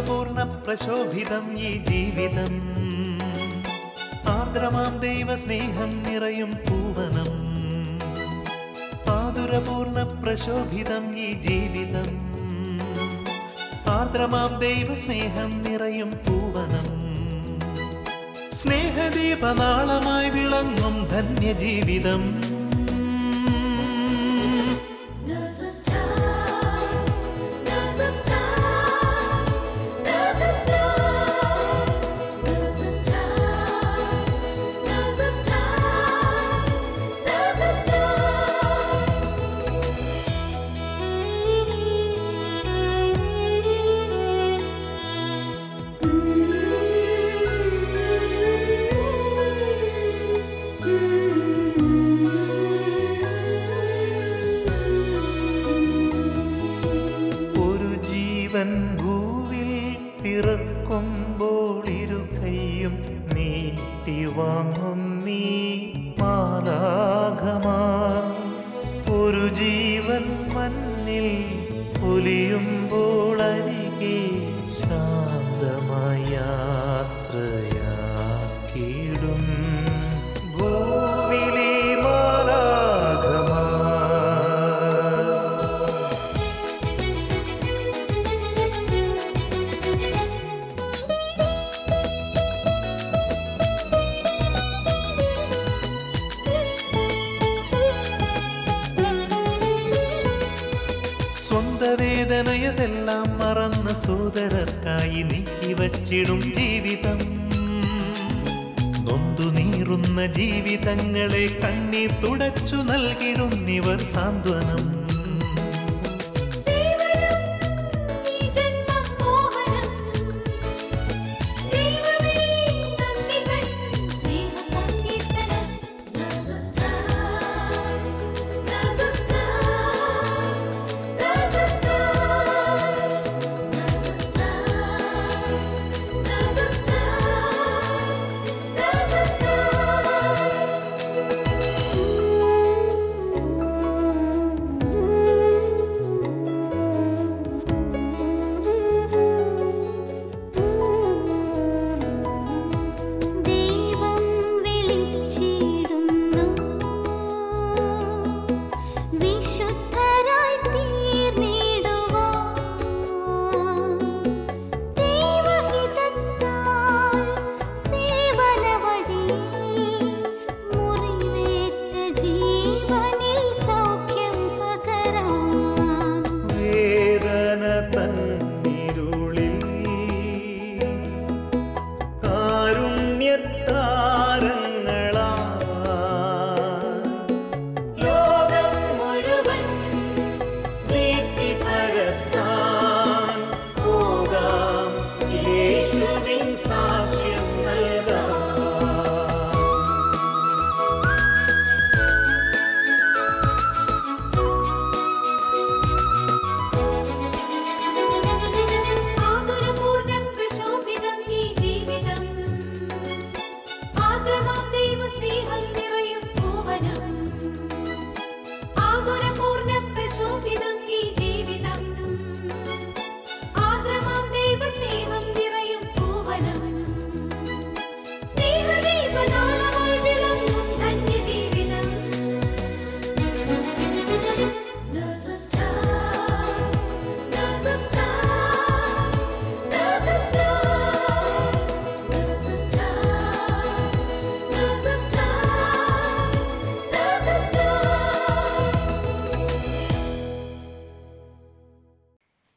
മാധുരപൂർണ പ്രശോഭിതം ഈ ജീവിതം, ആർദ്രമാം ദൈവസ്നേഹം നിറയും പൂവനം. മാധുരപൂർണ പ്രശോഭിതം ഈ ജീവിതം, ആർദ്രമാം ദൈവസ്നേഹം നിറയും പൂവനം. സ്നേഹദീപനാളമായി വിളങ്ങും ധന്യജീവിതം. ഭൂവിൽ പിറക്കുമ്പോൾ ഇരുകൈയും നീട്ടി വാങ്ങും നീ മാലാഖമാർ. ഒരു ജീവൻ മണ്ണിൽ പൊലിയുമ്പോൾ അരികെ ശാന്തമായ യാത്രയാക്കിയിടും ഭൂവിലെ മാലാഖമാർ. സ്വന്തവേദനയതെല്ലാം മറന്ന സോദരർക്കായി നീക്കിവച്ചിടും ജീവിതം. നൊന്തു നീറുന്ന ജീവിതങ്ങളെ കണ്ണീർ തുടച്ചു നൽകിടുന്നിവർ സാന്ത്വനം.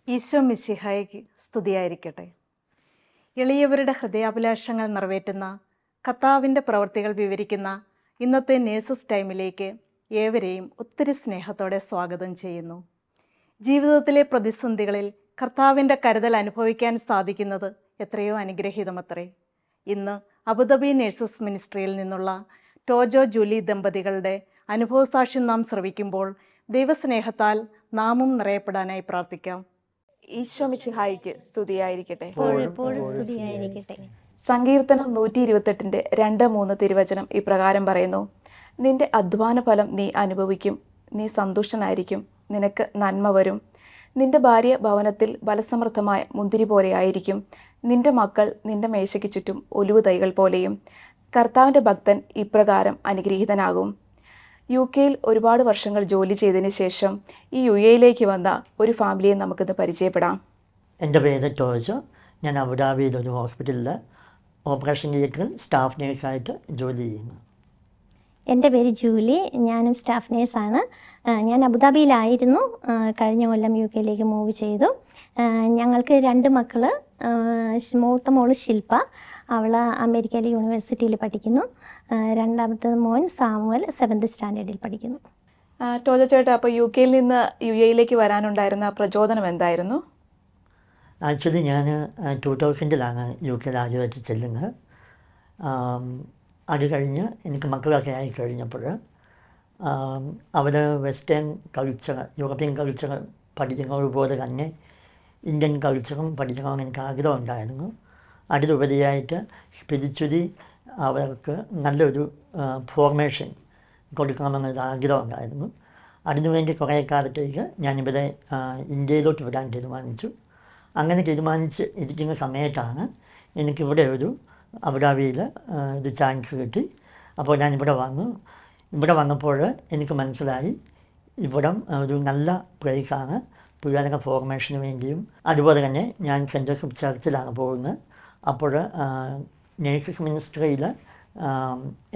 ഈശോ മിശിഹായ്ക്ക് സ്തുതിയായിരിക്കട്ടെ. എളിയവരുടെ ഹൃദയാഭിലാഷങ്ങൾ നിറവേറ്റുന്ന കർത്താവിൻ്റെ പ്രവൃത്തികൾ വിവരിക്കുന്ന ഇന്നത്തെ നേഴ്സസ് ടൈമിലേക്ക് ഏവരെയും ഒത്തിരി സ്നേഹത്തോടെ സ്വാഗതം ചെയ്യുന്നു. ജീവിതത്തിലെ പ്രതിസന്ധികളിൽ കർത്താവിൻ്റെ കരുതൽ അനുഭവിക്കാൻ സാധിക്കുന്നത് എത്രയോ അനുഗ്രഹീതമത്രേ. ഇന്ന് അബുദാബി നേഴ്സസ് മിനിസ്ട്രിയിൽ നിന്നുള്ള ടോജോ ജൂലി ദമ്പതികളുടെ അനുഭവസാക്ഷ്യം നാം ശ്രവിക്കുമ്പോൾ ദൈവസ്നേഹത്താൽ നാമും നിറയപ്പെടാനായി പ്രാർത്ഥിക്കാം. ഈശോ മിശിഹായ്ക്ക് സ്തുതിയായിരിക്കട്ടെ. സങ്കീർത്തനം 128 2-3 തിരുവചനം ഇപ്രകാരം പറയുന്നു: നിന്റെ അധ്വാന ഫലം നീ അനുഭവിക്കും, നീ സന്തുഷ്ടനായിരിക്കും, നിനക്ക് നന്മ വരും, നിന്റെ ഭാര്യ ഭവനത്തിൽ ബലസമൃദ്ധമായ മുന്തിരി പോലെയായിരിക്കും. നിന്റെ മക്കൾ നിന്റെ മേശയ്ക്ക് ചുറ്റും ഒലിവ് തൈകൾ പോലെയും. കർത്താവിൻ്റെ ഭക്തൻ ഇപ്രകാരം അനുഗ്രഹീതനാകും. UK-യിൽ ഒരുപാട് വർഷങ്ങൾ ജോലി ചെയ്തതിന് ശേഷം ഈ UAE-യിലേക്ക് വന്ന ഒരു ഫാമിലിയെ നമുക്കിന്ന് പരിചയപ്പെടാം. എൻ്റെ പേര് ടോജോ. ഞാൻ അബുദാബിയിൽ ഒരു ഹോസ്പിറ്റലിൽ ഓപ്പറേഷൻ തിയേറ്ററിൽ സ്റ്റാഫ് നേഴ്സായിട്ട് ജോലി ചെയ്യുന്നു. എൻ്റെ പേര് ജൂലി. ഞാനും സ്റ്റാഫ് നേഴ്സാണ്. ഞാൻ അബുദാബിയിലായിരുന്നു. കഴിഞ്ഞ കൊല്ലം UK-യിലേക്ക് മൂവ് ചെയ്തു. ഞങ്ങൾക്ക് 2 മക്കൾ. മൂത്ത മോള് ശില്പ, അവൾ അമേരിക്കയിലെ യൂണിവേഴ്സിറ്റിയിൽ പഠിക്കുന്നു. രണ്ടാമത്തെ മോൻ സാമുവൽ 7th സ്റ്റാൻഡേർഡിൽ പഠിക്കുന്നു. ടോജോ ചേട്ടാ, അപ്പോൾ UK-യിൽ നിന്ന് UAE-യിലേക്ക് വരാനുണ്ടായിരുന്ന പ്രചോദനം എന്തായിരുന്നു? ആക്ച്വലി ഞാൻ 2000-ലാണ് UK-യിൽ ആദ്യമായിട്ട് ചെല്ലുന്നത്. അത് കഴിഞ്ഞ് എനിക്ക് മക്കളൊക്കെ ആയി കഴിഞ്ഞപ്പോൾ അവർ വെസ്റ്റേൺ കൾച്ചർ, യൂറോപ്യൻ കൾച്ചർ പഠിക്കുന്നത് പോലെ തന്നെ ഇന്ത്യൻ കൾച്ചറും പഠിക്കണമെന്ന് എനിക്ക് ആഗ്രഹം ഉണ്ടായിരുന്നു. അതിലുപരിയായിട്ട് സ്പിരിച്വലി അവർക്ക് നല്ലൊരു ഫോർമേഷൻ കൊടുക്കണമെന്നൊരു ആഗ്രഹം ഉണ്ടായിരുന്നു. അതിനുവേണ്ടി കുറേ കാലത്തേക്ക് ഞാനിവിടെ ഇന്ത്യയിലോട്ട് വരാൻ തീരുമാനിച്ചു. അങ്ങനെ തീരുമാനിച്ച് ഇരിക്കുന്ന സമയത്താണ് എനിക്കിവിടെ ഒരു അബുദാബിയിൽ ഒരു ചാൻസ് കിട്ടി. അപ്പോൾ ഞാനിവിടെ വന്നു. ഇവിടെ വന്നപ്പോൾ എനിക്ക് മനസ്സിലായി ഇവിടം ഒരു നല്ല പ്ലേസാണ് പിള്ളേരുടെ ഫോർമേഷന് വേണ്ടിയും. അതുപോലെ തന്നെ ഞാൻ സെൻറ് ജോസഫ് ചർച്ചിലാണ് പോകുന്നത്. അപ്പോൾ നേഴ്സസ് മിനിസ്ട്രിയിൽ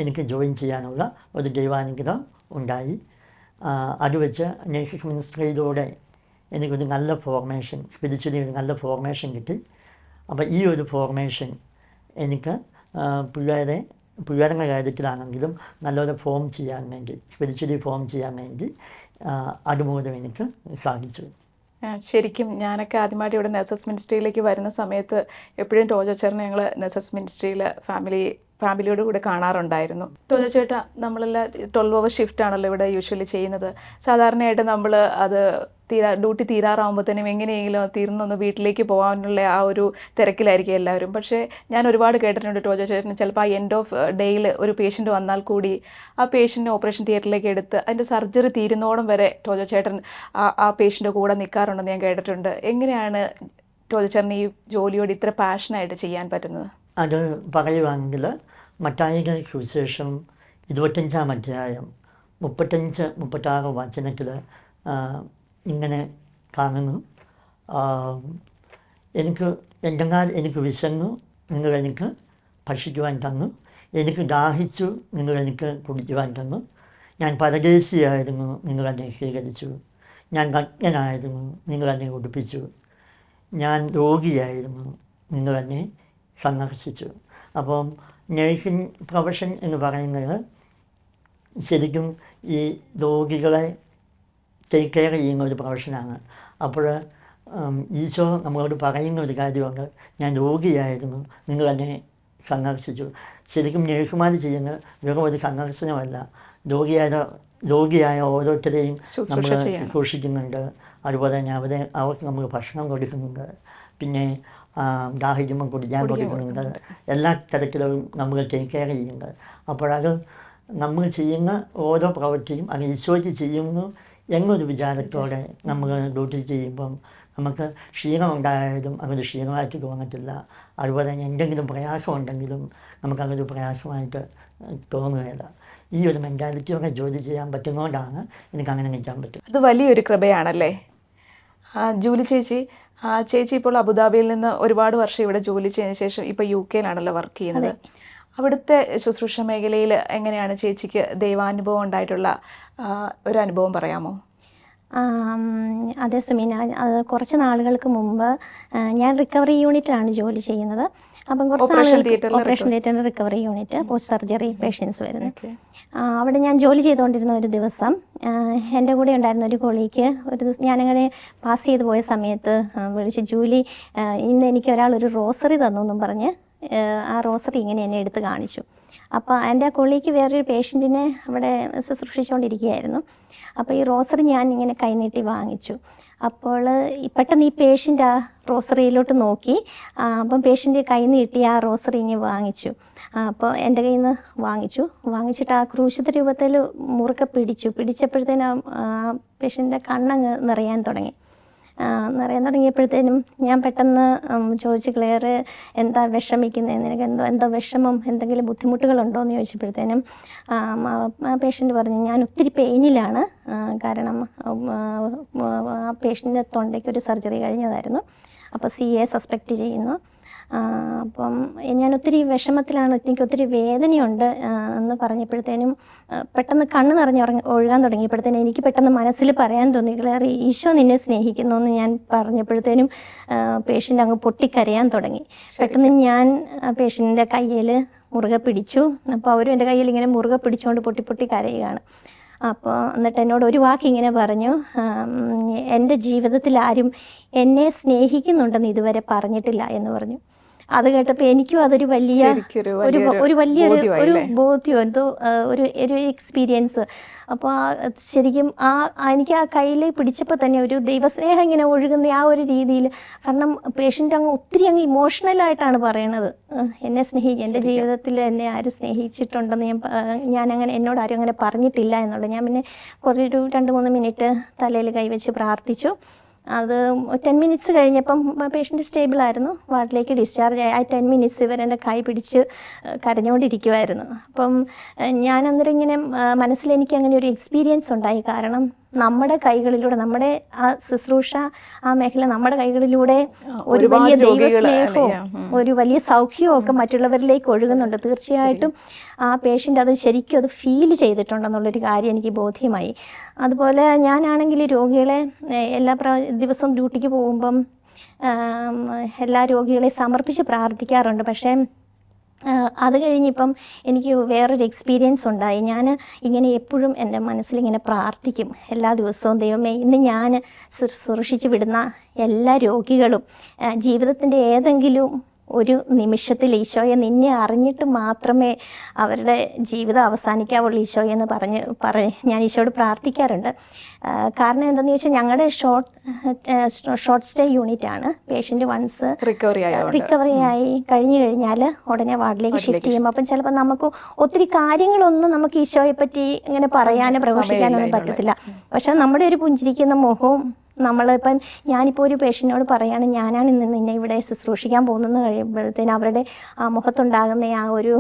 എനിക്ക് ജോയിൻ ചെയ്യാനുള്ള ഒരു ദൈവാനുഗ്രഹം ഉണ്ടായി. അത് വെച്ച് നേഴ്സസ് മിനിസ്ട്രിയിലൂടെ എനിക്കൊരു നല്ല ഫോർമേഷൻ, സ്പിരിച്വലി ഒരു നല്ല ഫോർമേഷൻ കിട്ടി. അപ്പോൾ ഈ ഒരു ഫോർമേഷൻ എനിക്ക് പിള്ളേരുടെ കാര്യത്തിലാണെങ്കിലും നല്ലപോലെ ഫോം ചെയ്യാൻ വേണ്ടി, സ്പിരിച്വലി ഫോം ചെയ്യാൻ വേണ്ടി അതുമൂലം എനിക്ക് സാധിച്ചു. ശരിക്കും ഞാനൊക്കെ ആദ്യമായിട്ട് ഇവിടെ നഴ്സസ് മിനിസ്ട്രിയിലേക്ക് വരുന്ന സമയത്ത് എപ്പോഴും ടോജോ ചേട്ടനെ ഞങ്ങൾ നഴ്സസ് മിനിസ്ട്രിയിൽ ഫാമിലിയോട് കൂടെ കാണാറുണ്ടായിരുന്നു. ടോജോ ചേട്ടാ, നമ്മളെല്ലാം 12 hour ഷിഫ്റ്റാണല്ലോ ഇവിടെ യൂഷ്വലി ചെയ്യുന്നത്. സാധാരണയായിട്ട് നമ്മൾ അത് ഡ്യൂട്ടി തീരാറാകുമ്പോഴത്തേനും എങ്ങനെയെങ്കിലും തീർന്നൊന്ന് വീട്ടിലേക്ക് പോകാനുള്ള ആ ഒരു തിരക്കിലായിരിക്കും എല്ലാവരും. പക്ഷേ ഞാൻ ഒരുപാട് കേട്ടിട്ടുണ്ട് ടോജോ ചേട്ടന് ചിലപ്പോൾ ആ എൻഡ് ഓഫ് ഡേയിൽ ഒരു പേഷ്യൻ്റ് വന്നാൽ കൂടി ആ പേഷ്യൻറ്റിനെ ഓപ്പറേഷൻ തിയേറ്ററിലേക്ക് എടുത്ത് അതിൻ്റെ സർജറി തീരുന്നോളം വരെ ടോജോ ചേട്ടൻ ആ പേഷ്യൻ്റെ കൂടെ നിൽക്കാറുണ്ടെന്ന് ഞാൻ കേട്ടിട്ടുണ്ട്. എങ്ങനെയാണ് ടോജോ ചേട്ടൻ ഈ ജോലിയോട് ഇത്ര പാഷനായിട്ട് ചെയ്യാൻ പറ്റുന്നത്? അത് പറയുവാണെങ്കിൽ മത്തായിയുടെ സുവിശേഷം 25-ാം അധ്യായം 35-36 വചനത്തിൽ ഇങ്ങനെ കാണുന്നു. എന്തെന്നാൽ എനിക്ക് വിശന്നു, നിങ്ങൾ എനിക്ക് ഭക്ഷിക്കുവാൻ തന്നു. എനിക്ക് ദാഹിച്ചു, നിങ്ങൾ എനിക്ക് കുടിക്കുവാൻ തന്നു. ഞാൻ പരദേശിയായിരുന്നു, നിങ്ങൾ എന്നെ സ്വീകരിച്ചു. ഞാൻ നഗ്നനായിരുന്നു, നിങ്ങൾ എന്നെ ഉടുപ്പിച്ചു. ഞാൻ രോഗിയായിരുന്നു, നിങ്ങൾ എന്നെ സന്ദർശിച്ചു. അപ്പം നഴ്സിംഗ് പ്രൊഫഷൻ എന്ന് പറയുന്നത് ശരിക്കും ഈ രോഗികളെ ടേക്ക് കെയർ ചെയ്യുന്ന ഒരു പ്രൊഫഷനാണ്. അപ്പോൾ ഈശോ നമ്മളോട് പറയുന്ന ഒരു കാര്യമുണ്ട്, ഞാൻ രോഗിയായിരുന്നു, നിങ്ങൾ എന്നെ സന്ദർശിച്ചു. ശരിക്കും നഴ്സുമാർ ചെയ്യുന്നത് വെറും ഒരു സന്ദർശനമല്ല, രോഗിയായ ഓരോരുത്തരെയും നമ്മൾ ശുശ്രൂഷിക്കുന്നുണ്ട്. അതുപോലെ തന്നെ അവർക്ക് നമ്മൾ ഭക്ഷണം കൊടുക്കുന്നുണ്ട്, പിന്നെ ദാഹിക്കുമ്പോൾ കുടിക്കാൻ കൊടുക്കുന്നുണ്ട്, എല്ലാ തരത്തിലും നമ്മൾ ടേക്ക് കെയർ ചെയ്യുന്നുണ്ട്. അപ്പോഴത് നമ്മൾ ചെയ്യുന്ന ഓരോ പ്രവൃത്തിയും അത് ഈശോയ്ക്ക് ചെയ്യുന്നു എന്നൊരു വിചാരത്തോടെ നമ്മൾ ഡ്യൂട്ടി ചെയ്യുമ്പം നമുക്ക് ക്ഷീണമുണ്ടായാലും അതൊരു ക്ഷീണമായിട്ട് തോന്നത്തില്ല. അതുപോലെ തന്നെ എന്തെങ്കിലും പ്രയാസമുണ്ടെങ്കിലും നമുക്കതൊരു പ്രയാസമായിട്ട് തോന്നുകയില്ല. ഈ ഒരു മെൻറ്റാലിറ്റിയോടെ ജോലി ചെയ്യാൻ പറ്റുന്നതുകൊണ്ടാണ് എനിക്കങ്ങനെ നിൽക്കാൻ പറ്റും. അത് വലിയൊരു കൃപയാണല്ലേ. ജൂലി ചേച്ചി ഇപ്പോൾ അബുദാബിയിൽ നിന്ന് ഒരുപാട് വർഷം ഇവിടെ ജോലി ചെയ്തതിന് ശേഷം ഇപ്പോൾ UK-യിലാണല്ലോ വർക്ക് ചെയ്യുന്നത്. അവിടുത്തെ ശുശ്രൂഷ മേഖലയിൽ എങ്ങനെയാണ് ചേച്ചിക്ക് ദൈവാനുഭവം ഉണ്ടായിട്ടുള്ള ഒരു അനുഭവം പറയാമോ? അതെ സുമീന, അത് കുറച്ച് നാളുകൾക്ക് മുമ്പ് ഞാൻ റിക്കവറി യൂണിറ്റിലാണ് ജോലി ചെയ്യുന്നത്. അപ്പം കുറച്ച് ഓപ്പറേഷൻ തിയേറ്ററിൻ്റെ recovery unit, post surgery patients വരുന്നത്. അവിടെ ഞാൻ ജോലി ചെയ്തുകൊണ്ടിരുന്ന ഒരു ദിവസം എൻ്റെ കൂടെ ഉണ്ടായിരുന്ന ഒരു കൊളീക്ക് ഒരു ദിവസം ഞാനങ്ങനെ പാസ് ചെയ്ത് പോയ സമയത്ത് വിളിച്ച്, ജൂലി, ഇന്ന് എനിക്ക് ഒരാളൊരു റോസറി തന്നു എന്നും പറഞ്ഞ് ആ റോസറി ഇങ്ങനെ എന്നെ എടുത്ത് കാണിച്ചു. അപ്പോൾ എൻ്റെ കൊളീക്ക് വേറൊരു പേഷ്യൻറ്റിനെ അവിടെ ശുശ്രൂഷിച്ചുകൊണ്ടിരിക്കുകയായിരുന്നു. അപ്പോൾ ഈ റോസറി ഞാൻ ഇങ്ങനെ കൈനീട്ടി വാങ്ങിച്ചു. അപ്പോൾ പെട്ടെന്ന് ഈ പേഷ്യൻ്റ് ആ റോസറിയിലോട്ട് നോക്കി. അപ്പം പേഷ്യൻ്റ് കൈ നീട്ടി ആ റോസറി ഇങ്ങനെ വാങ്ങിച്ചു. അപ്പോൾ എൻ്റെ കയ്യിൽ നിന്ന് വാങ്ങിച്ചിട്ട് ആ ക്രൂശിത രൂപത്തിൽ മുറുക്കെ പിടിച്ചപ്പോഴത്തേനും പേഷ്യൻ്റെ കണ്ണങ്ങ് നിറയാൻ തുടങ്ങി. എന്നറിയാൻ തുടങ്ങിയപ്പോഴത്തേനും ഞാൻ പെട്ടെന്ന് ചോദിച്ചു, ക്ലിയർ എന്താ വിഷമിക്കുന്നത്, നിനക്ക് എന്തോ വിഷമം, എന്തെങ്കിലും ബുദ്ധിമുട്ടുകളുണ്ടോ എന്ന് ചോദിച്ചപ്പോഴത്തേനും പേഷ്യൻ്റ് പറഞ്ഞു ഞാൻ ഒത്തിരി പെയിനിലാണ്. കാരണം ആ പേഷ്യൻ്റെ തൊണ്ടയ്ക്ക് ഒരു സർജറി കഴിഞ്ഞതായിരുന്നു. അപ്പോൾ CA സസ്പെക്റ്റ് ചെയ്യുന്നു. അപ്പം ഞാൻ ഒത്തിരി വിഷമത്തിലാണ്, എനിക്ക് ഒത്തിരി വേദനയുണ്ട് എന്ന് പറഞ്ഞപ്പോഴത്തേനും പെട്ടെന്ന് കണ്ണ് നിറഞ്ഞ് ഒഴുകാൻ തുടങ്ങിയപ്പോഴത്തേനും എനിക്ക് പെട്ടെന്ന് മനസ്സിൽ പറയാൻ തോന്നി, ക്ലിയർ ഈശോ നിന്നെ സ്നേഹിക്കുന്നു എന്ന് ഞാൻ പറഞ്ഞപ്പോഴത്തേനും പേഷ്യൻ്റ് അങ്ങ് പൊട്ടിക്കരയാൻ തുടങ്ങി. പെട്ടെന്ന് ഞാൻ പേഷ്യൻ്റെ കയ്യിൽ മുറുകെ പിടിച്ചു. അപ്പോൾ അവരും എൻ്റെ കയ്യിൽ ഇങ്ങനെ മുറുകെ പിടിച്ചുകൊണ്ട് പൊട്ടി കരയുകയാണ്. അപ്പോൾ എന്നിട്ട് എന്നോട് ഒരു വാക്ക് ഇങ്ങനെ പറഞ്ഞു, എൻ്റെ ജീവിതത്തിൽ ആരും എന്നെ സ്നേഹിക്കുന്നുണ്ടെന്ന് ഇതുവരെ പറഞ്ഞിട്ടില്ല എന്ന് പറഞ്ഞു. അത് കേട്ടപ്പോൾ എനിക്കും അതൊരു ഒരു വലിയൊരു ബോധ്യം, എന്തോ ഒരു എക്സ്പീരിയൻസ്. അപ്പോൾ ശരിക്കും എനിക്ക് ആ കയ്യിൽ പിടിച്ചപ്പോൾ തന്നെ ഒരു ദൈവസ്നേഹം ഇങ്ങനെ ഒഴുകുന്ന ആ ഒരു രീതിയിൽ. കാരണം പേഷ്യൻ്റ് ഒത്തിരി ഇമോഷണലായിട്ടാണ് പറയണത്, എന്നെ എൻ്റെ ജീവിതത്തിൽ എന്നെ ആരും സ്നേഹിച്ചിട്ടുണ്ടെന്ന് ഞാനങ്ങനെ എന്നോട് ആരും അങ്ങനെ പറഞ്ഞിട്ടില്ല എന്നുള്ളത്. ഞാൻ പിന്നെ കുറേ 2-3 മിനിറ്റ് തലയിൽ കൈവച്ച് പ്രാർത്ഥിച്ചു. അത് 10 മിനിറ്റ്സ് കഴിഞ്ഞപ്പം പേഷ്യൻ്റ് സ്റ്റേബിളായിരുന്നു. വാർഡിലേക്ക് ഡിസ്ചാർജ് ആയി. ആ 10 മിനിറ്റ്സ് ഇവരെൻ്റെ കൈ പിടിച്ച് കരഞ്ഞുകൊണ്ടിരിക്കുമായിരുന്നു. അപ്പം ഞാൻ അന്നേരം ഇങ്ങനെ മനസ്സിലെനിക്ക് അങ്ങനെ ഒരു എക്സ്പീരിയൻസ് ഉണ്ടായി. കാരണം നമ്മുടെ കൈകളിലൂടെ, നമ്മുടെ ആ ശുശ്രൂഷ, ആ മേഖല നമ്മുടെ കൈകളിലൂടെ ഒരു വലിയ ദൈവസ്നേഹവും ഒരു വലിയ സൗഖ്യവും ഒക്കെ മറ്റുള്ളവരിലേക്ക് ഒഴുകുന്നുണ്ട്. തീർച്ചയായിട്ടും ആ പേഷ്യൻ്റ് അത് ശരിക്കും അത് ഫീൽ ചെയ്തിട്ടുണ്ടെന്നുള്ളൊരു കാര്യം എനിക്ക് ബോധ്യമായി. അതുപോലെ ഞാനാണെങ്കിൽ രോഗികളെ എല്ലാ ദിവസവും ഡ്യൂട്ടിക്ക് പോകുമ്പം എല്ലാ രോഗികളെ സമർപ്പിച്ച് പ്രാർത്ഥിക്കാറുണ്ട്. പക്ഷേ അത് കഴിഞ്ഞിപ്പം എനിക്ക് വേറൊരു എക്സ്പീരിയൻസ് ഉണ്ടായി. ഞാൻ ഇങ്ങനെ എപ്പോഴും എൻ്റെ മനസ്സിലിങ്ങനെ പ്രാർത്ഥിക്കും എല്ലാ ദിവസവും, ദൈവമേ ഇന്ന് ഞാൻ ശുശ്രൂഷിച്ച് വിടുന്ന എല്ലാ രോഗികളും ജീവിതത്തിൻ്റെ ഏതെങ്കിലും ഒരു നിമിഷത്തിൽ ഈശോയെ നിന്നെ അറിഞ്ഞിട്ട് മാത്രമേ അവരുടെ ജീവിതം അവസാനിക്കാവുള്ളൂ ഈശോയെ എന്ന് പറഞ്ഞ് ഞാൻ ഈശോയോട് പ്രാർത്ഥിക്കാറുണ്ട്. കാരണം എന്താണെന്ന് ചോദിച്ചാൽ ഞങ്ങളുടെ ഷോർട്ട് സ്റ്റേ യൂണിറ്റാണ്. പേഷ്യൻ്റ് വൺസ് റിക്കവറി ആയി കഴിഞ്ഞു കഴിഞ്ഞാൽ ഉടനെ വാർഡിലേക്ക് ഷിഫ്റ്റ് ചെയ്യും. അപ്പം ചിലപ്പോൾ നമുക്ക് ഒത്തിരി കാര്യങ്ങളൊന്നും നമുക്ക് ഈശോയെ പറ്റി ഇങ്ങനെ പറയാനോ പ്രഘോഷിക്കാനൊന്നും പറ്റത്തില്ല. പക്ഷെ നമ്മുടെ ഒരു പുഞ്ചിരിക്കുന്ന മുഖവും നമ്മളിപ്പം ഞാനിപ്പോൾ ഒരു പേഷ്യൻറ്റിനോട് പറയുകയാണ് ഞാനാണ് ഇന്ന് നിന്നെ ഇവിടെ ശുശ്രൂഷിക്കാൻ പോകുന്നതെന്ന് കഴിയുമ്പോഴത്തേനും അവരുടെ ആ മുഖത്തുണ്ടാകുന്ന ആ ഒരു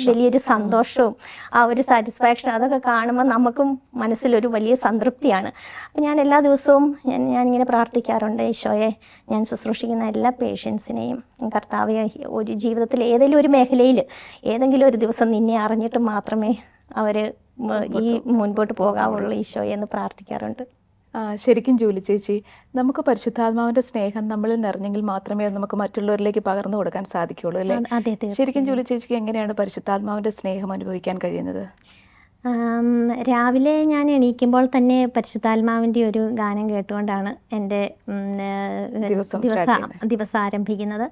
വലിയൊരു സന്തോഷവും ആ ഒരു സാറ്റിസ്ഫാക്ഷൻ അതൊക്കെ കാണുമ്പോൾ നമുക്കും മനസ്സിലൊരു വലിയ സംതൃപ്തിയാണ്. അപ്പം ഞാൻ എല്ലാ ദിവസവും ഞാനിങ്ങനെ പ്രാർത്ഥിക്കാറുണ്ട്, ഈശോയെ ഞാൻ ശുശ്രൂഷിക്കുന്ന എല്ലാ പേഷ്യൻസിനെയും കർത്താവെ ഒരു ജീവിതത്തിൽ ഏതെങ്കിലും ഒരു മേഖലയിൽ ഏതെങ്കിലും ഒരു ദിവസം നിന്നെ അറിഞ്ഞിട്ട് മാത്രമേ അവർ ഈ മുൻപോട്ട് പോകാവുള്ളൂ ഈശോയെ എന്ന് പ്രാർത്ഥിക്കാറുണ്ട്. ശരിക്കും ജൂലി ചേച്ചി, നമുക്ക് പരിശുദ്ധാത്മാവിൻ്റെ സ്നേഹം നമ്മളിൽ നിറഞ്ഞെങ്കിൽ മാത്രമേ അത് നമുക്ക് മറ്റുള്ളവരിലേക്ക് പകർന്നു കൊടുക്കാൻ സാധിക്കുകയുള്ളൂ അല്ലേ? ശരിക്കും ജൂലി ചേച്ചിക്ക് എങ്ങനെയാണ് പരിശുദ്ധാത്മാവിൻ്റെ സ്നേഹം അനുഭവിക്കാൻ കഴിയുന്നത്? രാവിലെ ഞാൻ എണീക്കുമ്പോൾ തന്നെ പരിശുദ്ധാത്മാവിൻ്റെ ഒരു ഗാനം കേട്ടുകൊണ്ടാണ് എൻ്റെ ദിവസം ആരംഭിക്കുന്നത്.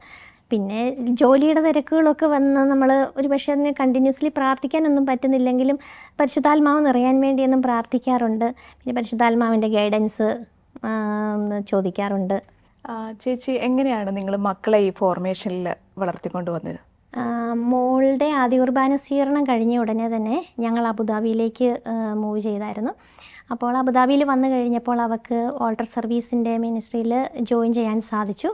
പിന്നെ ജോലിയുടെ തിരക്കുകളൊക്കെ വന്ന് നമ്മൾ ഒരു പക്ഷേ അതിനെ കണ്ടിന്യൂസ്ലി പ്രാർത്ഥിക്കാനൊന്നും പറ്റുന്നില്ലെങ്കിലും പരിശുദ്ധാത്മാവ് നിറയാൻ വേണ്ടിയൊന്നും പ്രാർത്ഥിക്കാറുണ്ട്. പിന്നെ പരിശുദ്ധാത്മാവിൻ്റെ ഗൈഡൻസ് ചോദിക്കാറുണ്ട്. ചേച്ചി, എങ്ങനെയാണ് നിങ്ങൾ മക്കളെ ഈ ഫോർമേഷനിൽ വളർത്തിക്കൊണ്ട് വന്നത്? മോളുടെ ആദ്യ കുർബാന സ്വീകരണം കഴിഞ്ഞ ഉടനെ തന്നെ ഞങ്ങൾ അബുദാബിയിലേക്ക് മൂവ് ചെയ്തായിരുന്നു. അപ്പോൾ അബുദാബിയിൽ വന്നു കഴിഞ്ഞപ്പോൾ അവൾക്ക് ഓൾട്ടർ സർവീസിൻ്റെ മിനിസ്ട്രിയിൽ ജോയിൻ ചെയ്യാൻ സാധിച്ചു.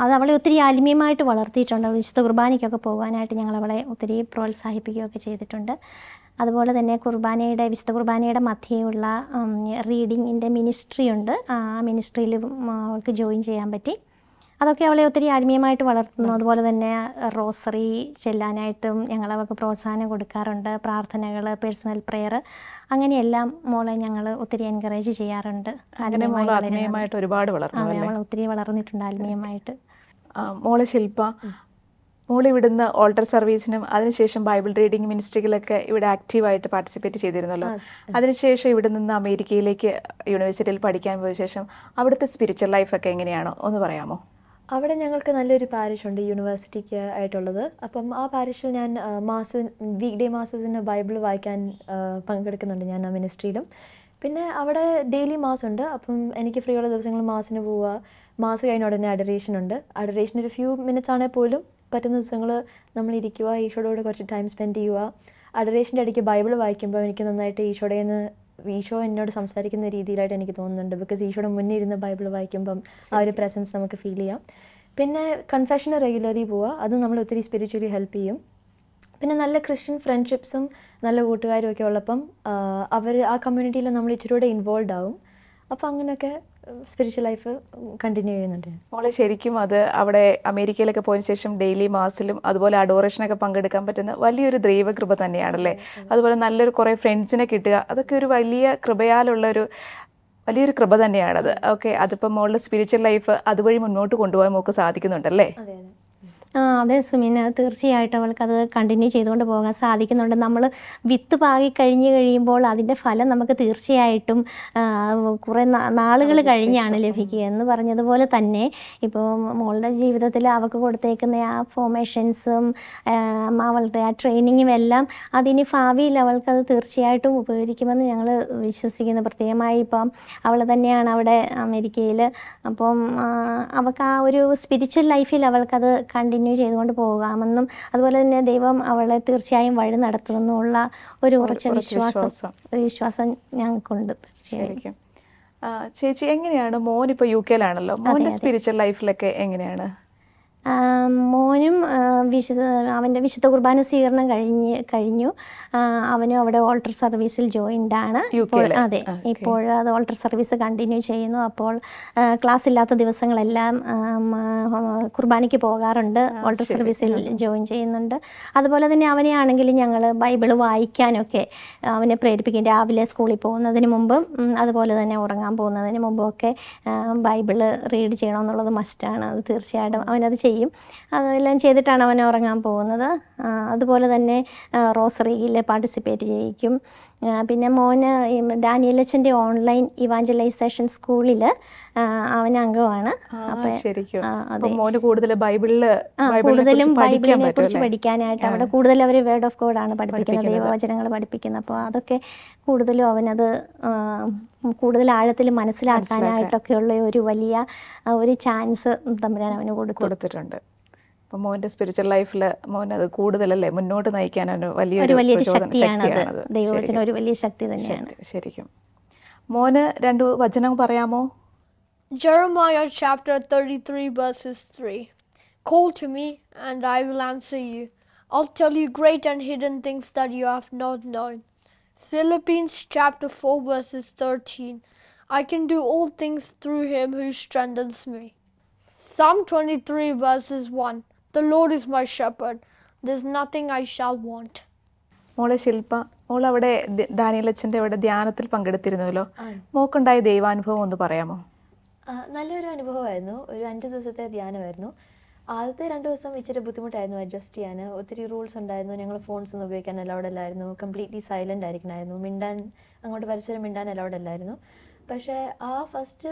അത് അവളെ ഒത്തിരി ആത്മീയമായിട്ട് വളർത്തിയിട്ടുണ്ട്. വിശുദ്ധ കുർബാനയ്ക്കൊക്കെ പോകാനായിട്ട് ഞങ്ങൾ അവളെ ഒത്തിരി പ്രോത്സാഹിപ്പിക്കുകയൊക്കെ ചെയ്തിട്ടുണ്ട്. അതുപോലെ തന്നെ വിശുദ്ധ കുർബാനയുടെ മധ്യേയുള്ള റീഡിങ്ങിൻ്റെ മിനിസ്ട്രി ഉണ്ട്. ആ മിനിസ്ട്രിയിൽ അവൾക്ക് ജോയിൻ ചെയ്യാൻ പറ്റി. അതൊക്കെ അവളെ ഒത്തിരി ആത്മീയമായിട്ട് വളർത്തുന്നു. അതുപോലെ തന്നെ റോസറി ചെല്ലാനായിട്ടും ഞങ്ങൾ അവർക്ക് പ്രോത്സാഹനം കൊടുക്കാറുണ്ട്. പ്രാർത്ഥനകൾ, പേഴ്സണൽ പ്രെയർ, അങ്ങനെയെല്ലാം മോളെ ഞങ്ങൾ ഒത്തിരി എൻകറേജ് ചെയ്യാറുണ്ട്. ആത്മീയമായിട്ട് ഒരുപാട് നമ്മൾ ഒത്തിരി വളർന്നിട്ടുണ്ട് ആത്മീയമായിട്ട്. മോളെ ശില്പ, മോള് ഇവിടുന്ന് ഓൾട്ടർ സർവീസിനും അതിനുശേഷം ബൈബിൾ റീഡിംഗ് മിനിസ്ട്രികളൊക്കെ ഇവിടെ ആക്റ്റീവായിട്ട് പാർട്ടിസിപ്പേറ്റ് ചെയ്തിരുന്നല്ലോ. അതിനുശേഷം ഇവിടെ നിന്ന് അമേരിക്കയിലേക്ക് യൂണിവേഴ്സിറ്റിയിൽ പഠിക്കാൻ പോയ ശേഷം അവിടുത്തെ സ്പിരിച്വൽ ലൈഫൊക്കെ എങ്ങനെയാണോ ഒന്ന് പറയാമോ? അവിടെ ഞങ്ങൾക്ക് നല്ലൊരു പാരിഷ് ഉണ്ട് യൂണിവേഴ്സിറ്റിക്ക് ആയിട്ടുള്ളത്. അപ്പം ആ പാരിഷിൽ ഞാൻ വീക്ക് ഡേ മാസസിന് ബൈബിൾ വായിക്കാൻ പങ്കെടുക്കുന്നുണ്ട് ഞാൻ ആ മിനിസ്ട്രിയിലും. പിന്നെ അവിടെ ഡെയിലി മാസ് ഉണ്ട്. അപ്പം എനിക്ക് ഫ്രീ ഉള്ള ദിവസങ്ങൾ മാസിന് പോവുക. മാസ് കഴിഞ്ഞ ഉടനെ അഡറേഷൻ ഉണ്ട്. അഡറേഷൻ ഒരു ഫ്യൂ മിനിറ്റ്സ് ആണെങ്കിൽ പോലും പറ്റുന്ന ദിവസങ്ങൾ നമ്മൾ ഇരിക്കുക, ഈശോയോട് കുറച്ച് ടൈം സ്പെൻഡ് ചെയ്യുക. അഡറേഷൻ്റെ ഇടയ്ക്ക് ബൈബിൾ വായിക്കുമ്പോൾ എനിക്ക് നന്നായിട്ട് ഈശോയുടെ നിന്ന് ഈശോ എന്നോട് സംസാരിക്കുന്ന രീതിയിലായിട്ട് എനിക്ക് തോന്നുന്നുണ്ട്. ബിക്കോസ് ഈശോയുടെ മുന്നിൽ ഇരുന്ന് ബൈബിൾ വായിക്കുമ്പം ആ ഒരു പ്രസൻസ് നമുക്ക് ഫീൽ ചെയ്യാം. പിന്നെ കൺഫെഷന് റെഗുലറി പോവുക, അത് നമ്മൾ ഒത്തിരി സ്പിരിച്വലി ഹെൽപ്പ് ചെയ്യും. പിന്നെ നല്ല ക്രിസ്ത്യൻ ഫ്രണ്ട്ഷിപ്സും നല്ല കൂട്ടുകാരും ഒക്കെ ഉള്ളപ്പം അവർ ആ കമ്മ്യൂണിറ്റിയിൽ നമ്മൾ ഇച്ചിരി കൂടെ ഇൻവോൾവ് ആവും. അപ്പോൾ അങ്ങനെയൊക്കെ സ്പിരിച്വൽ ലൈഫ് കണ്ടിന്യൂ ചെയ്യുന്നുണ്ട്. മോളെ ശരിക്കും അത് അവിടെ അമേരിക്കയിലൊക്കെ പോയതിനു ശേഷം ഡെയിലി മാസിലും അതുപോലെ അഡോറേഷനൊക്കെ പങ്കെടുക്കാൻ പറ്റുന്ന വലിയൊരു ദൈവകൃപ തന്നെയാണല്ലേ. അതുപോലെ നല്ലൊരു കുറേ ഫ്രണ്ട്സിനെ കിട്ടുക, അതൊക്കെ ഒരു വലിയ കൃപയാലുള്ളൊരു വലിയൊരു കൃപ തന്നെയാണത്. ഓക്കെ, അതിപ്പോൾ മോളുടെ സ്പിരിച്വൽ ലൈഫ് അതുവഴി മുന്നോട്ട് കൊണ്ടുപോകാൻ നമുക്ക് സാധിക്കുന്നുണ്ടല്ലേ? അതെ. അതെ സുമിന, തീർച്ചയായിട്ടും അവൾക്കത് കണ്ടിന്യൂ ചെയ്തുകൊണ്ട് പോകാൻ സാധിക്കുന്നുണ്ട്. നമ്മൾ വിത്ത് പാകി കഴിയുമ്പോൾ അതിൻ്റെ ഫലം നമുക്ക് തീർച്ചയായിട്ടും കുറേ നാളുകൾ കഴിഞ്ഞാണ് ലഭിക്കുക. എന്ന് പറഞ്ഞതുപോലെ തന്നെ ഇപ്പോൾ മോളുടെ ജീവിതത്തിൽ അവൾക്ക് കൊടുത്തേക്കുന്ന ആ ഫോർമേഷൻസും അവളുടെ ആ ട്രെയിനിങ്ങും എല്ലാം അതിന് ഭാവിയിൽ അവൾക്കത് തീർച്ചയായിട്ടും ഉപകരിക്കുമെന്ന് ഞങ്ങൾ വിശ്വസിക്കുന്നു. പ്രത്യേകമായി ഇപ്പം അവൾ തന്നെയാണ് അവിടെ അമേരിക്കയിൽ. അപ്പം അവൾക്ക് ആ ഒരു സ്പിരിച്വൽ ലൈഫിൽ അവൾക്കത് കണ്ടിന്യൂ ചെയ്തുകൊണ്ട് പോകാമെന്നും അതുപോലെ തന്നെ ദൈവം അവളെ തീർച്ചയായും വഴി നടത്തുമെന്നുള്ള ഒരു ഉറച്ച വിശ്വാസം ഞങ്ങൾക്കുണ്ട്. തീർച്ചയായും. ചേച്ചി, എങ്ങനെയാണ് മോൻ ഇപ്പോൾ UK-ലാണല്ലോ, മോൻ്റെ സ്പിരിച്വൽ ലൈഫിലൊക്കെ എങ്ങനെയാണ്? മോനും അവൻ്റെ വിശുദ്ധ കുർബാന സ്വീകരണം കഴിഞ്ഞു. അവനും അവിടെ ഓൾട്ടർ സർവീസിൽ ജോയിൻ്റാണ്. അതെ, ഇപ്പോൾ അത് ഓൾട്ടർ സർവീസ് കണ്ടിന്യൂ ചെയ്യുന്നു. അപ്പോൾ ക്ലാസ് ഇല്ലാത്ത ദിവസങ്ങളെല്ലാം കുർബാനയ്ക്ക് പോകാറുണ്ട്, ഓൾട്ടർ സർവീസിൽ ജോയിൻ ചെയ്യുന്നുണ്ട്. അതുപോലെ തന്നെ അവനെ ആണെങ്കിൽ ഞങ്ങൾ ബൈബിൾ വായിക്കാനൊക്കെ അവനെ പ്രേരിപ്പിക്കും. രാവിലെ സ്കൂളിൽ പോകുന്നതിന് മുമ്പും അതുപോലെ തന്നെ ഉറങ്ങാൻ പോകുന്നതിന് മുമ്പും ഒക്കെ ബൈബിൾ റീഡ് ചെയ്യണമെന്നുള്ളത് മസ്റ്റാണ്. അത് തീർച്ചയായിട്ടും അവനത് ചെയ്യും. അതെല്ലാം ചെയ്തിട്ടാണ് അവൻ ഉറങ്ങാൻ പോകുന്നത്. അതുപോലെ തന്നെ റോസറിയിൽ പാർട്ടിസിപ്പേറ്റ് ചെയ്യിക്കും. പിന്നെ മോന് ഡാനിയൽ അച്ഛൻ്റെ ഓൺലൈൻ ഇവാഞ്ചലൈസേഷൻ സ്കൂളിൽ അവൻ അംഗമാണ്. കൂടുതലും ബൈബിളിനെ കുറിച്ച് പഠിക്കാനായിട്ട് അവിടെ കൂടുതൽ അവർ വേർഡ് ഓഫ് ഗോഡ് ആണ് പഠിപ്പിക്കുന്നത്, ദൈവവചനങ്ങൾ പഠിപ്പിക്കുന്നത്. അപ്പോൾ അതൊക്കെ കൂടുതലും അവനത് കൂടുതൽ ആഴത്തിൽ മനസ്സിലാക്കാനായിട്ടൊക്കെയുള്ള ഒരു വലിയ ഒരു ചാൻസ് തമ്പുരാൻ അവന് കൊടുത്തിട്ടുണ്ട്. അപ്പോൾ മോൻ്റെ സ്പിരിച്വൽ ലൈഫിൽ മോൻ അത് കൂടുതലല്ലേ മുന്നോട്ട് നയിക്കാൻ വലിയൊരു ശക്തിയാണ്. ദൈവവചനം ഒരു വലിയ ശക്തി തന്നെയാണ്. ശരിക്കും. മോന് 2 വചനം പറയാമോ? Jeremiah chapter 33 verses 3. Call to me and I will answer you. I'll tell you great and hidden things that you have not known. Philippians chapter 4 verses 13. I can do all things through him who strengthens me. Psalm 23 verses 1. The Lord is my shepherd. There's nothing I shall want. മോളെ ശില്പ, മോൾ അവിടെ Daniel അച്ഛൻ്റെ അവിടെ ധ്യാനത്തിൽ പങ്കെടുത്തിരുന്നല്ലോ. മോക്കുണ്ടായ ദൈവാനുഭവം ഒന്ന് പറയാമോ? നല്ലൊരു അനുഭവമായിരുന്നു. ഒരു 5 ദിവസത്തെ ധ്യാനമായിരുന്നു. ആദ്യത്തെ 2 ദിവസം ഇച്ചിരി ബുദ്ധിമുട്ടായിരുന്നു അഡ്ജസ്റ്റ് ചെയ്യാൻ. ഒത്തിരി റൂൾസ് ഉണ്ടായിരുന്നു. ഞങ്ങൾ ഫോൺസ് ഒന്നും ഉപയോഗിക്കാൻ അലൗഡ് അല്ലായിരുന്നു. കംപ്ലീറ്റ്ലി സൈലൻ്റ് ആയിരിക്കണമായിരുന്നു. അങ്ങോട്ട് പരസ്പരം മിണ്ടാൻ അലൗഡ് അല്ലായിരുന്നു. പക്ഷേ ആ ഫസ്റ്റ്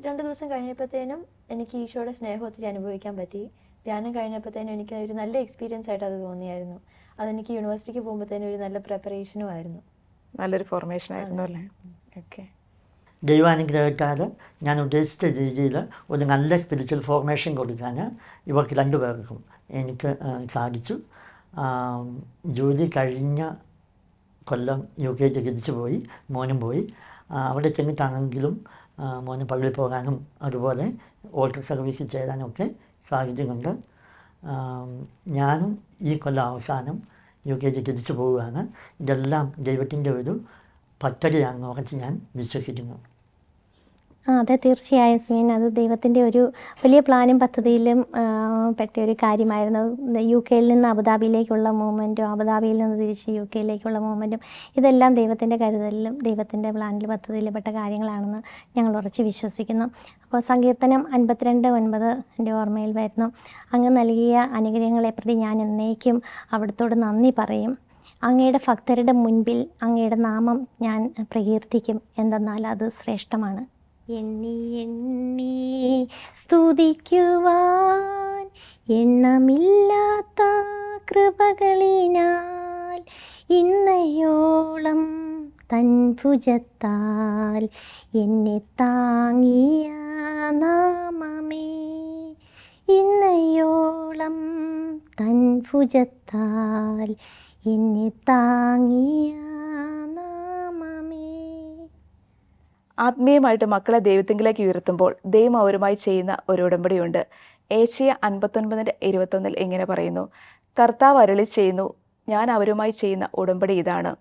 2 ദിവസം കഴിഞ്ഞപ്പോഴത്തേനും എനിക്ക് ഈശോയുടെ സ്നേഹം ഒത്തിരി അനുഭവിക്കാൻ പറ്റി. ധ്യാനം കഴിഞ്ഞപ്പോഴത്തേനും എനിക്ക് ഒരു നല്ല എക്സ്പീരിയൻസ് ആയിട്ട് അത് തോന്നിയായിരുന്നു. അതെനിക്ക് യൂണിവേഴ്സിറ്റിക്ക് പോകുമ്പോഴത്തേനും ഒരു നല്ല പ്രിപ്പറേഷനും ആയിരുന്നു. നല്ലൊരു ഫോർമേഷൻ ആയിരുന്നു അല്ലേ? ഓക്കെ. ദൈവാനുഗ്രഹത്താൽ ഞാൻ ഉദ്ദേശിച്ച രീതിയിൽ ഒരു നല്ല സ്പിരിച്വൽ ഫോർമേഷൻ കൊടുക്കാൻ ഇവർക്ക് 2 പേർക്കും എനിക്ക് സാധിച്ചു. ജോലി കഴിഞ്ഞ കൊല്ലം UK തിരിച്ചു പോയി, മോനും പോയി. അവിടെ ചെന്നിട്ടാണെങ്കിലും മോന് പള്ളിയിൽ പോകാനും അതുപോലെ ഓൾട്ടർ സർവീസിൽ ചേരാനൊക്കെ സാധിക്കുന്നുണ്ട്. ഞാനും ഈ കൊല്ലം അവസാനം UK തിരിച്ചു പോവുകയാണ്. ഇതെല്ലാം ദൈവത്തിൻ്റെ ഒരു പദ്ധതിയാണെന്ന് ഉറച്ച് ഞാൻ വിശ്വസിക്കുന്നു. അതെ, തീർച്ചയായും സുമീൻ, അത് ദൈവത്തിൻ്റെ ഒരു വലിയ പ്ലാനും പദ്ധതിയിലും പെട്ട ഒരു കാര്യമായിരുന്നു. UK-യിൽ നിന്ന് അബുദാബിയിലേക്കുള്ള മൂവ്മെൻറ്റും അബുദാബിയിൽ നിന്ന് തിരിച്ച് UK-യിലേക്കുള്ള മൂവ്മെൻറ്റും ഇതെല്ലാം ദൈവത്തിൻ്റെ കരുതലിലും ദൈവത്തിൻ്റെ പ്ലാനിലും പദ്ധതിയിലും പെട്ട കാര്യങ്ങളാണെന്ന് ഞങ്ങൾ ഉറച്ച് വിശ്വസിക്കുന്നു. അപ്പോൾ സങ്കീർത്തനം 52:9 എൻ്റെ ഓർമ്മയിൽ വരുന്നു. അങ്ങ് നൽകിയ അനുഗ്രഹങ്ങളെ പ്രതി ഞാൻ എന്നേക്കും അവിടുത്തോട് നന്ദി പറയും. അങ്ങയുടെ ഭക്തരുടെ മുൻപിൽ അങ്ങയുടെ നാമം ഞാൻ പ്രകീർത്തിക്കും, എന്തെന്നാൽ അത് ശ്രേഷ്ഠമാണ്. എണ്ണി എണ്ണി സ്തുതിക്കുവാൻ എണ്ണമില്ലാത്ത കൃപകളിനാൽ ഇന്നയോളം തൻ ഭുജത്താൽ എന്നെ താങ്ങിയ നാമമേ, ഇന്നയോളം തൻ ഭുജത്താൽ എന്നെ താങ്ങിയ നാമമേ. ആത്മീയമായിട്ട് മക്കളെ ദൈവത്തിങ്കിലേക്ക് ഉയർത്തുമ്പോൾ ദൈവം അവരുമായി ചെയ്യുന്ന ഒരു ഉടമ്പടിയുണ്ട്. ഏശയ്യ 59:21 ഇങ്ങനെ പറയുന്നു, കർത്താവ് അരുളി ചെയ്യുന്നു, ഞാൻ അവരുമായി ചെയ്യുന്ന ഉടമ്പടി ഇതാണ്,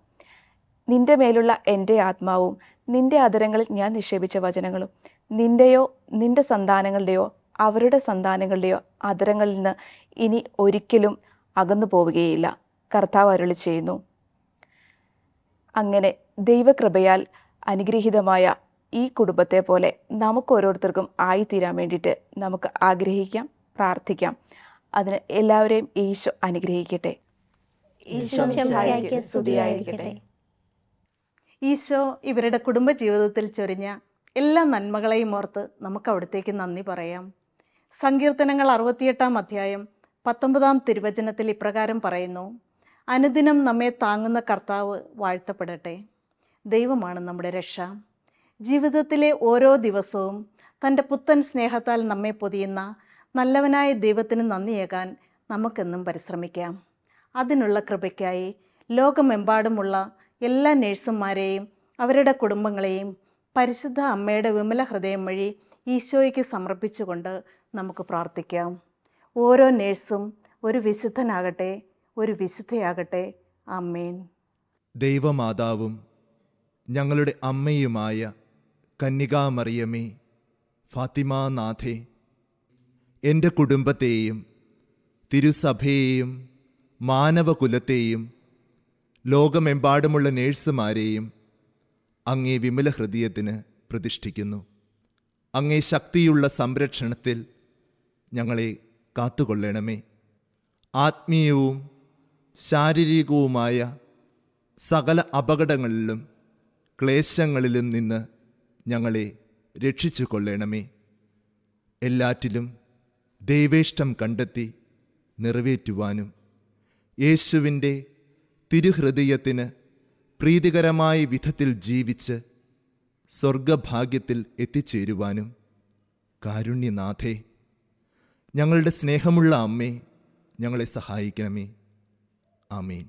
നിന്റെ മേലുള്ള എൻ്റെ ആത്മാവും നിന്റെ അധരങ്ങളിൽ ഞാൻ നിക്ഷേപിച്ച വചനങ്ങളും നിന്റെയോ നിന്റെ സന്താനങ്ങളുടെയോ അവരുടെ സന്താനങ്ങളുടെയോ അധരങ്ങളിൽ നിന്ന് ഇനി ഒരിക്കലും അകന്നു പോവുകയില്ല, കർത്താവ് അരുളി ചെയ്യുന്നു. അങ്ങനെ ദൈവകൃപയാൽ അനുഗ്രഹീതമായ ഈ കുടുംബത്തെ പോലെ നമുക്ക് ഓരോരുത്തർക്കും ആയിത്തീരാൻ വേണ്ടിയിട്ട് നമുക്ക് ആഗ്രഹിക്കാം, പ്രാർത്ഥിക്കാം. അതിന് എല്ലാവരെയും ഈശോ അനുഗ്രഹിക്കട്ടെ. ഈശോ മിശിഹായ്ക്ക് സ്തുതിയായിരിക്കട്ടെ. ഈശോ ഇവരുടെ കുടുംബജീവിതത്തിൽ ചൊരിഞ്ഞ എല്ലാ നന്മകളെയും ഓർത്ത് നമുക്ക് അവിടത്തേക്ക് നന്ദി പറയാം. സങ്കീർത്തനങ്ങൾ 68-ാം അധ്യായം 19-ാം തിരുവചനത്തിൽ ഇപ്രകാരം പറയുന്നു, അനുദിനം നമ്മെ താങ്ങുന്ന കർത്താവ് വാഴ്ത്തപ്പെടട്ടെ. ദൈവമാണ് നമ്മുടെ രക്ഷ. ജീവിതത്തിലെ ഓരോ ദിവസവും തൻ്റെ പുത്തൻ സ്നേഹത്താൽ നമ്മെ പൊതിയുന്ന നല്ലവനായ ദൈവത്തിന് നന്ദിയേകാൻ നമുക്കെന്നും പരിശ്രമിക്കാം. അതിനുള്ള കൃപയ്ക്കായി ലോകമെമ്പാടുമുള്ള എല്ലാ നേഴ്സുമാരെയും അവരുടെ കുടുംബങ്ങളെയും പരിശുദ്ധ അമ്മയുടെ വിമല ഹൃദയം വഴി ഈശോയ്ക്ക് സമർപ്പിച്ചുകൊണ്ട് നമുക്ക് പ്രാർത്ഥിക്കാം. ഓരോ നേഴ്സും ഒരു വിശുദ്ധനാകട്ടെ, ഒരു വിശുദ്ധയാകട്ടെ. ആമേൻ. ദൈവമാതാവും ഞങ്ങളുടെ അമ്മയുമായ കന്യകാമറിയമേ, ഫാത്തിമാനാഥേ, എൻ്റെ കുടുംബത്തെയും തിരുസഭയെയും മാനവകുലത്തെയും ലോകമെമ്പാടുമുള്ള നേഴ്സുമാരെയും അങ്ങേ വിമല ഹൃദയത്തിന് പ്രതിഷ്ഠിക്കുന്നു. അങ്ങേ ശക്തിയുള്ള സംരക്ഷണത്തിൽ ഞങ്ങളെ കാത്തുകൊള്ളണമേ. ആത്മീയവും ശാരീരികവുമായ സകല അപകടങ്ങളിലും ക്ലേശങ്ങളിലും നിന്ന് ഞങ്ങളെ രക്ഷിച്ചു കൊള്ളണമേ. എല്ലാറ്റിലും ദൈവേഷ്ടം കണ്ടെത്തി നിറവേറ്റുവാനും യേശുവിൻ്റെ തിരുഹൃദയത്തിന് പ്രീതികരമായ വിധത്തിൽ ജീവിച്ച് സ്വർഗഭാഗ്യത്തിൽ എത്തിച്ചേരുവാനും കാരുണ്യനാഥേ, ഞങ്ങളുടെ സ്നേഹമുള്ള അമ്മേ, ഞങ്ങളെ സഹായിക്കണമേ. ആമേൻ.